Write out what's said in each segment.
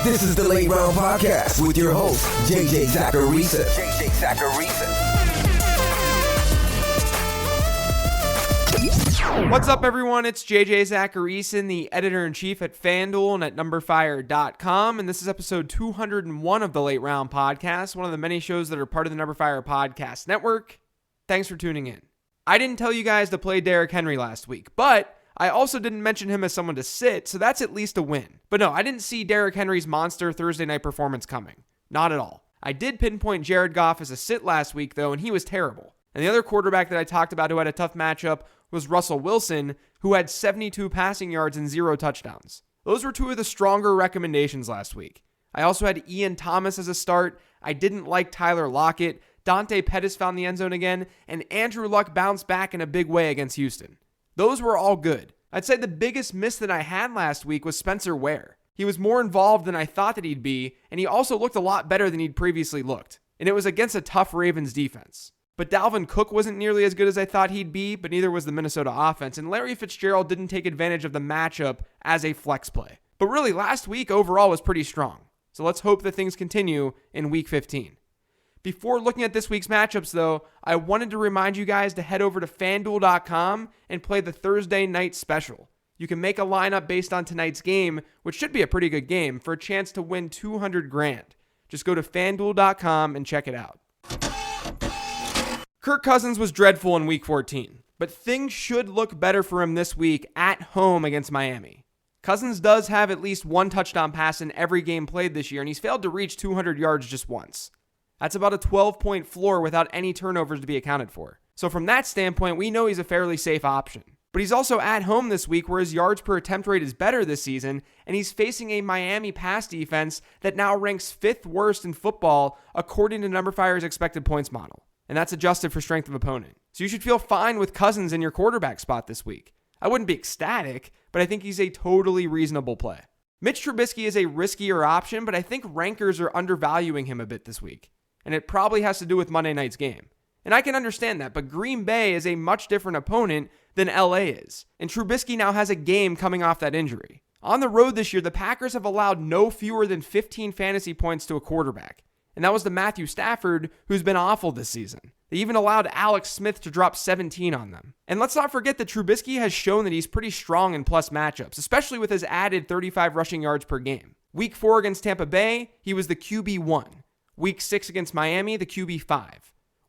This is the Late Round Podcast with your host, JJ Zacharisa. What's up, everyone? It's JJ Zacharisa, the editor-in-chief at FanDuel and at NumberFire.com, and this is episode 201 of the Late Round Podcast, one of the many shows that are part of the NumberFire Podcast Network. Thanks for tuning in. I didn't tell you guys to play Derrick Henry last week, but I also didn't mention him as someone to sit, so that's at least a win. But no, I didn't see Derrick Henry's monster Thursday night performance coming. Not at all. I did pinpoint Jared Goff as a sit last week, though, and he was terrible. And the other quarterback that I talked about who had a tough matchup was Russell Wilson, who had 72 passing yards and 0 touchdowns. Those were two of the stronger recommendations last week. I also had Ian Thomas as a start. I didn't like Tyler Lockett. Dante Pettis found the end zone again, and Andrew Luck bounced back in a big way against Houston. Those were all good. I'd say the biggest miss that I had last week was Spencer Ware. He was more involved than I thought that he'd be, and he also looked a lot better than he'd previously looked. And it was against a tough Ravens defense. But Dalvin Cook wasn't nearly as good as I thought he'd be, but neither was the Minnesota offense, and Larry Fitzgerald didn't take advantage of the matchup as a flex play. But really, last week overall was pretty strong. So let's hope that things continue in Week 15. Before looking at this week's matchups, though, I wanted to remind you guys to head over to FanDuel.com and play the Thursday night special. You can make a lineup based on tonight's game, which should be a pretty good game, for a chance to win $200,000. Just go to FanDuel.com and check it out. Kirk Cousins was dreadful in Week 14, but things should look better for him this week at home against Miami. Cousins does have at least one touchdown pass in every game played this year, and he's failed to reach 200 yards just once. That's about a 12-point floor without any turnovers to be accounted for. So from that standpoint, we know he's a fairly safe option. But he's also at home this week where his yards per attempt rate is better this season, and he's facing a Miami pass defense that now ranks 5th worst in football according to NumberFire's expected points model. And that's adjusted for strength of opponent. So you should feel fine with Cousins in your quarterback spot this week. I wouldn't be ecstatic, but I think he's a totally reasonable play. Mitch Trubisky is a riskier option, but I think rankers are undervaluing him a bit this week. And it probably has to do with Monday night's game. And I can understand that, but Green Bay is a much different opponent than LA is. And Trubisky now has a game coming off that injury. On the road this year, the Packers have allowed no fewer than 15 fantasy points to a quarterback. And that was to Matthew Stafford, who's been awful this season. They even allowed Alex Smith to drop 17 on them. And let's not forget that Trubisky has shown that he's pretty strong in plus matchups, especially with his added 35 rushing yards per game. Week 4 against Tampa Bay, he was the QB1. Week 6 against Miami, the QB5.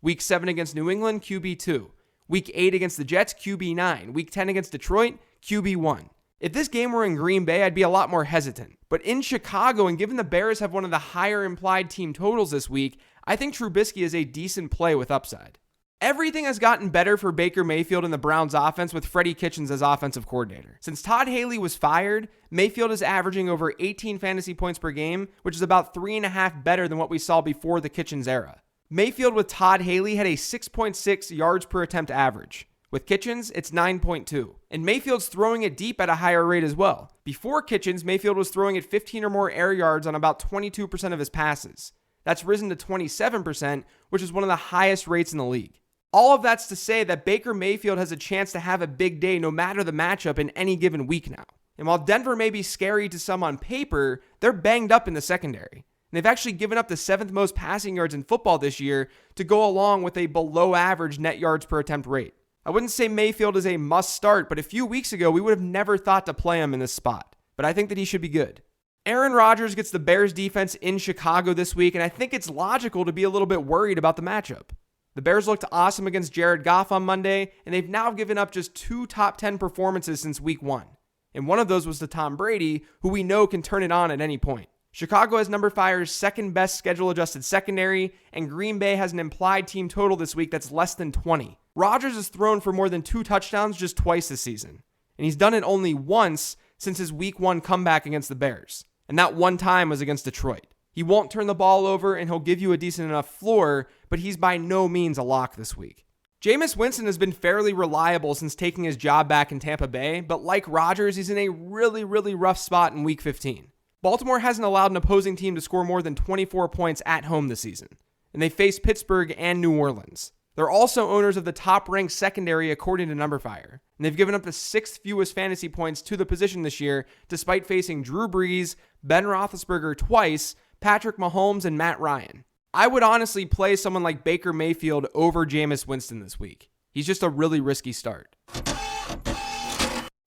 Week 7 against New England, QB2. Week 8 against the Jets, QB9. Week 10 against Detroit, QB1. If this game were in Green Bay, I'd be a lot more hesitant. But in Chicago, and given the Bears have one of the higher implied team totals this week, I think Trubisky is a decent play with upside. Everything has gotten better for Baker Mayfield and the Browns offense with Freddie Kitchens as offensive coordinator. Since Todd Haley was fired, Mayfield is averaging over 18 fantasy points per game, which is about 3.5 better than what we saw before the Kitchens era. Mayfield with Todd Haley had a 6.6 yards per attempt average. With Kitchens, it's 9.2. And Mayfield's throwing it deep at a higher rate as well. Before Kitchens, Mayfield was throwing it 15 or more air yards on about 22% of his passes. That's risen to 27%, which is one of the highest rates in the league. All of that's to say that Baker Mayfield has a chance to have a big day no matter the matchup in any given week now. And while Denver may be scary to some on paper, they're banged up in the secondary. And they've actually given up the 7th most passing yards in football this year to go along with a below average net yards per attempt rate. I wouldn't say Mayfield is a must start, but a few weeks ago we would have never thought to play him in this spot. But I think that he should be good. Aaron Rodgers gets the Bears defense in Chicago this week, and I think it's logical to be a little bit worried about the matchup. The Bears looked awesome against Jared Goff on Monday, and they've now given up just 2 top 10 performances since week 1. And one of those was to Tom Brady, who we know can turn it on at any point. Chicago has NumberFire's second best schedule-adjusted secondary, and Green Bay has an implied team total this week that's less than 20. Rodgers has thrown for more than 2 touchdowns just twice this season, and he's done it only once since his week 1 comeback against the Bears, and that one time was against Detroit. He won't turn the ball over, and he'll give you a decent enough floor, but he's by no means a lock this week. Jameis Winston has been fairly reliable since taking his job back in Tampa Bay, but like Rodgers, he's in a really rough spot in Week 15. Baltimore hasn't allowed an opposing team to score more than 24 points at home this season, and they face Pittsburgh and New Orleans. They're also owners of the top-ranked secondary according to NumberFire, and they've given up the 6th fewest fantasy points to the position this year, despite facing Drew Brees, Ben Roethlisberger twice, Patrick Mahomes, and Matt Ryan. I would honestly play someone like Baker Mayfield over Jameis Winston this week. He's just a really risky start.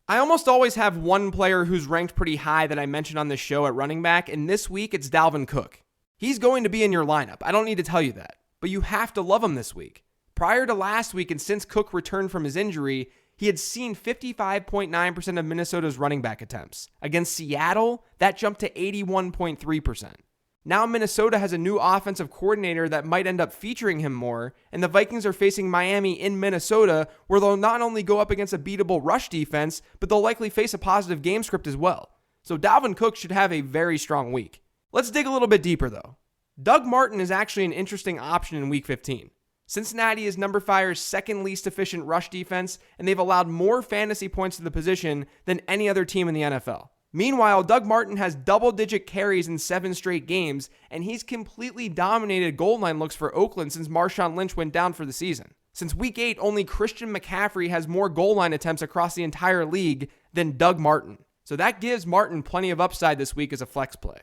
I almost always have one player who's ranked pretty high that I mentioned on this show at running back, and this week it's Dalvin Cook. He's going to be in your lineup. I don't need to tell you that, but you have to love him this week. Prior to last week, and since Cook returned from his injury, he had seen 55.9% of Minnesota's running back attempts. Against Seattle, that jumped to 81.3%. Now Minnesota has a new offensive coordinator that might end up featuring him more, and the Vikings are facing Miami in Minnesota, where they'll not only go up against a beatable rush defense, but they'll likely face a positive game script as well. So Dalvin Cook should have a very strong week. Let's dig a little bit deeper though. Doug Martin is actually an interesting option in Week 15. Cincinnati is NumberFire's second least efficient rush defense, and they've allowed more fantasy points to the position than any other team in the NFL. Meanwhile, Doug Martin has double-digit carries in 7 straight games, and he's completely dominated goal line looks for Oakland since Marshawn Lynch went down for the season. Since Week 8, only Christian McCaffrey has more goal line attempts across the entire league than Doug Martin. So that gives Martin plenty of upside this week as a flex play.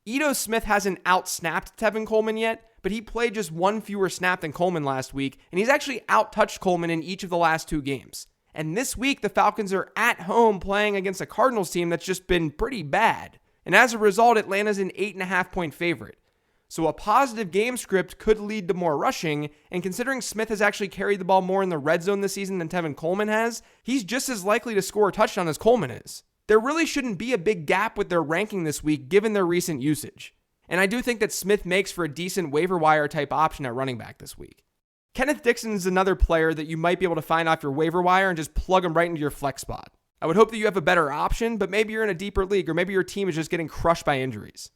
Ito Smith hasn't out-snapped Tevin Coleman yet, but he played just one fewer snap than Coleman last week, and he's actually out-touched Coleman in each of the last 2 games. And this week, the Falcons are at home playing against a Cardinals team that's just been pretty bad. And as a result, Atlanta's an 8.5-point favorite. So a positive game script could lead to more rushing, and considering Smith has actually carried the ball more in the red zone this season than Tevin Coleman has, he's just as likely to score a touchdown as Coleman is. There really shouldn't be a big gap with their ranking this week given their recent usage. And I do think that Smith makes for a decent waiver wire type option at running back this week. Kenneth Dixon is another player that you might be able to find off your waiver wire and just plug him right into your flex spot. I would hope that you have a better option, but maybe you're in a deeper league, or maybe your team is just getting crushed by injuries.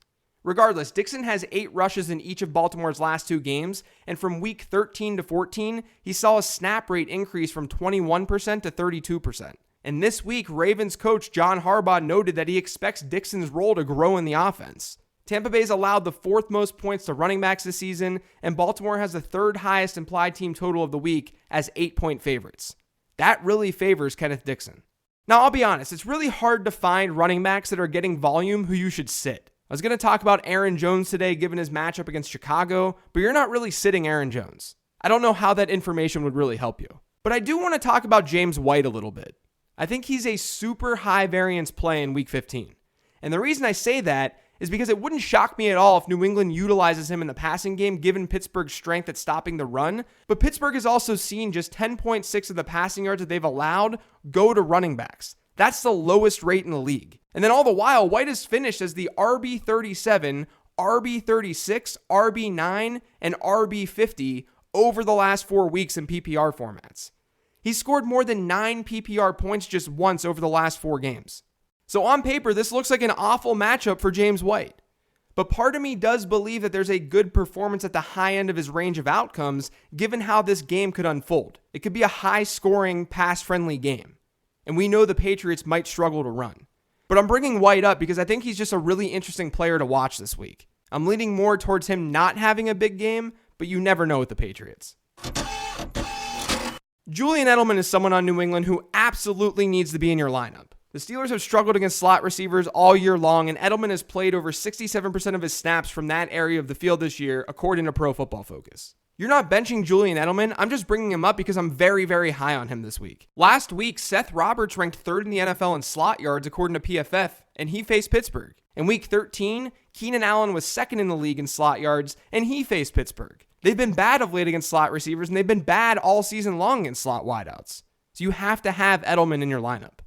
Regardless, Dixon has 8 rushes in each of Baltimore's last 2 games, and from week 13 to 14, he saw a snap rate increase from 21% to 32%. And this week, Ravens coach John Harbaugh noted that he expects Dixon's role to grow in the offense. Tampa Bay's allowed the 4th most points to running backs this season, and Baltimore has the 3rd highest implied team total of the week as 8-point favorites. That really favors Kenneth Dixon. Now, I'll be honest, it's really hard to find running backs that are getting volume who you should sit. I was going to talk about Aaron Jones today given his matchup against Chicago, but you're not really sitting Aaron Jones. I don't know how that information would really help you. But I do want to talk about James White a little bit. I think he's a super high variance play in Week 15. And the reason I say that is because it wouldn't shock me at all if New England utilizes him in the passing game given Pittsburgh's strength at stopping the run, but Pittsburgh has also seen just 10.6 of the passing yards that they've allowed go to running backs. That's the lowest rate in the league. And then all the while, White has finished as the RB37, RB36, RB9, and RB50 over the last 4 weeks in PPR formats. He's scored more than 9 PPR points just once over the last 4 games. So on paper, this looks like an awful matchup for James White. But part of me does believe that there's a good performance at the high end of his range of outcomes, given how this game could unfold. It could be a high-scoring, pass-friendly game. And we know the Patriots might struggle to run. But I'm bringing White up because I think he's just a really interesting player to watch this week. I'm leaning more towards him not having a big game, but you never know with the Patriots. Julian Edelman is someone on New England who absolutely needs to be in your lineup. The Steelers have struggled against slot receivers all year long, and Edelman has played over 67% of his snaps from that area of the field this year, according to Pro Football Focus. You're not benching Julian Edelman. I'm just bringing him up because I'm very, very high on him this week. Last week, Seth Roberts ranked 3rd in the NFL in slot yards, according to PFF, and he faced Pittsburgh. In Week 13, Keenan Allen was 2nd in the league in slot yards, and he faced Pittsburgh. They've been bad of late against slot receivers, and they've been bad all season long against slot wideouts. So you have to have Edelman in your lineup.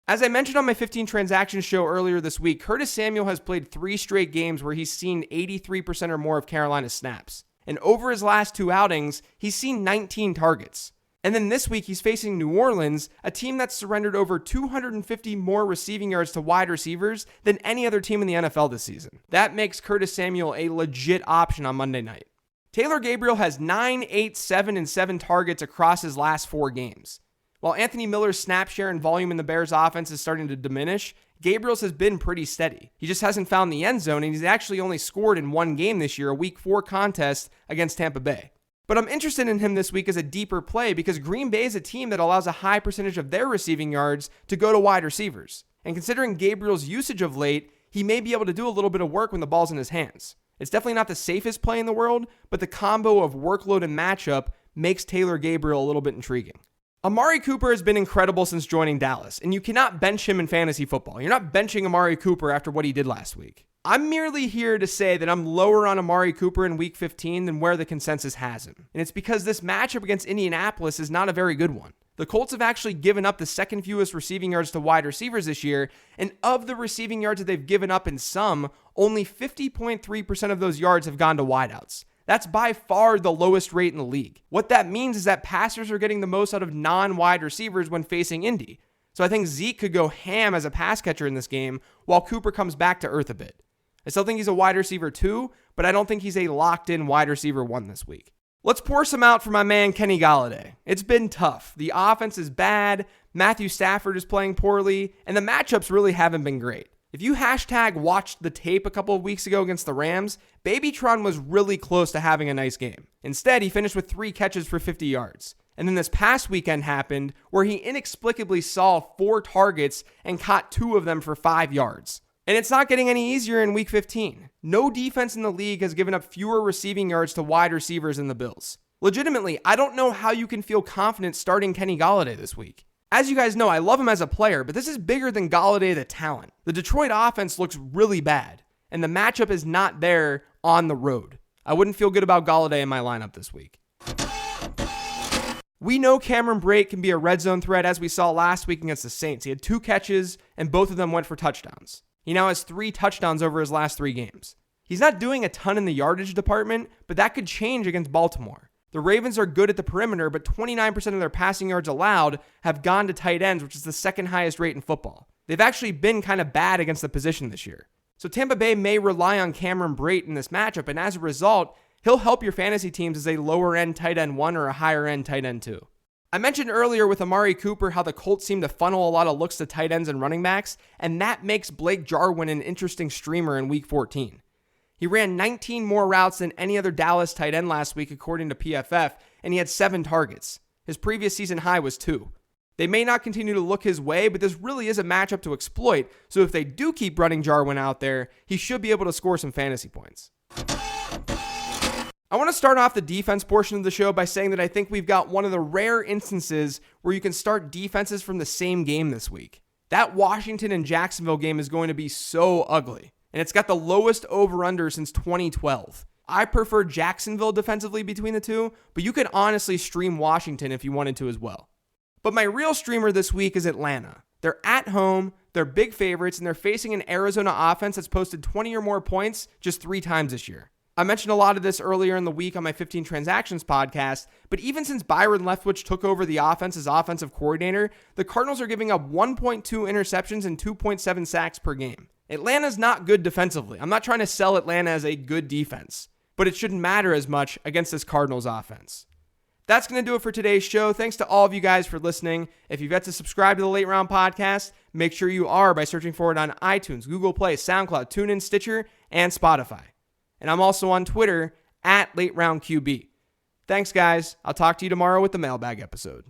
As I mentioned on my 15 transactions show earlier this week, Curtis Samuel has played 3 straight games where he's seen 83% or more of Carolina's snaps. And over his last 2 outings, he's seen 19 targets. And then this week, he's facing New Orleans, a team that's surrendered over 250 more receiving yards to wide receivers than any other team in the NFL this season. That makes Curtis Samuel a legit option on Monday night. Taylor Gabriel has 9, 8, 7, and 7 targets across his last 4 games. While Anthony Miller's snap share and volume in the Bears offense is starting to diminish, Gabriel's has been pretty steady. He just hasn't found the end zone, and he's actually only scored in 1 game this year, a Week 4 contest against Tampa Bay. But I'm interested in him this week as a deeper play because Green Bay is a team that allows a high percentage of their receiving yards to go to wide receivers. And considering Gabriel's usage of late, he may be able to do a little bit of work when the ball's in his hands. It's definitely not the safest play in the world, but the combo of workload and matchup makes Taylor Gabriel a little bit intriguing. Amari Cooper has been incredible since joining Dallas, and you cannot bench him in fantasy football. You're not benching Amari Cooper after what he did last week. I'm merely here to say that I'm lower on Amari Cooper in week 15 than where the consensus has him. And it's because this matchup against Indianapolis is not a very good one. The Colts have actually given up the second fewest receiving yards to wide receivers this year, and of the receiving yards that they've given up in sum, only 50.3% of those yards have gone to wideouts. That's by far the lowest rate in the league. What that means is that passers are getting the most out of non-wide receivers when facing Indy. So I think Zeke could go ham as a pass catcher in this game, while Cooper comes back to earth a bit. I still think he's a wide receiver 2, but I don't think he's a locked-in wide receiver 1 this week. Let's pour some out for my man Kenny Golladay. It's been tough. The offense is bad, Matthew Stafford is playing poorly, and the matchups really haven't been great. If you watched the tape a couple of weeks ago against the Rams, Babytron was really close to having a nice game. Instead, he finished with 3 catches for 50 yards. And then this past weekend happened where he inexplicably saw 4 targets and caught 2 of them for 5 yards. And it's not getting any easier in week 15. No defense in the league has given up fewer receiving yards to wide receivers than the Bills. Legitimately, I don't know how you can feel confident starting Kenny Golladay this week. As you guys know, I love him as a player, but this is bigger than Golladay the talent. The Detroit offense looks really bad, and the matchup is not there on the road. I wouldn't feel good about Golladay in my lineup this week. We know Cameron Brate can be a red zone threat as we saw last week against the Saints. He had 2 catches, and both of them went for touchdowns. He now has 3 touchdowns over his last 3 games. He's not doing a ton in the yardage department, but that could change against Baltimore. The Ravens are good at the perimeter, but 29% of their passing yards allowed have gone to tight ends, which is the second highest rate in football. They've actually been kind of bad against the position this year. So Tampa Bay may rely on Cameron Brate in this matchup, and as a result, he'll help your fantasy teams as a lower-end tight end 1 or a higher-end tight end 2. I mentioned earlier with Amari Cooper how the Colts seem to funnel a lot of looks to tight ends and running backs, and that makes Blake Jarwin an interesting streamer in week 14. He ran 19 more routes than any other Dallas tight end last week according to PFF, and he had 7 targets. His previous season high was 2. They may not continue to look his way, but this really is a matchup to exploit, so if they do keep running Jarwin out there, he should be able to score some fantasy points. I want to start off the defense portion of the show by saying that I think we've got one of the rare instances where you can start defenses from the same game this week. That Washington and Jacksonville game is going to be so ugly, and it's got the lowest over-under since 2012. I prefer Jacksonville defensively between the two, but you could honestly stream Washington if you wanted to as well. But my real streamer this week is Atlanta. They're at home, they're big favorites, and they're facing an Arizona offense that's posted 20 or more points just 3 times this year. I mentioned a lot of this earlier in the week on my 15 Transactions podcast, but even since Byron Leftwich took over the offense as offensive coordinator, the Cardinals are giving up 1.2 interceptions and 2.7 sacks per game. Atlanta's not good defensively. I'm not trying to sell Atlanta as a good defense, but it shouldn't matter as much against this Cardinals offense. That's going to do it for today's show. Thanks to all of you guys for listening. If you've yet to subscribe to the Late Round Podcast, make sure you are by searching for it on iTunes, Google Play, SoundCloud, TuneIn, Stitcher, and Spotify. And I'm also on Twitter at LateRoundQB. Thanks, guys. I'll talk to you tomorrow with the mailbag episode.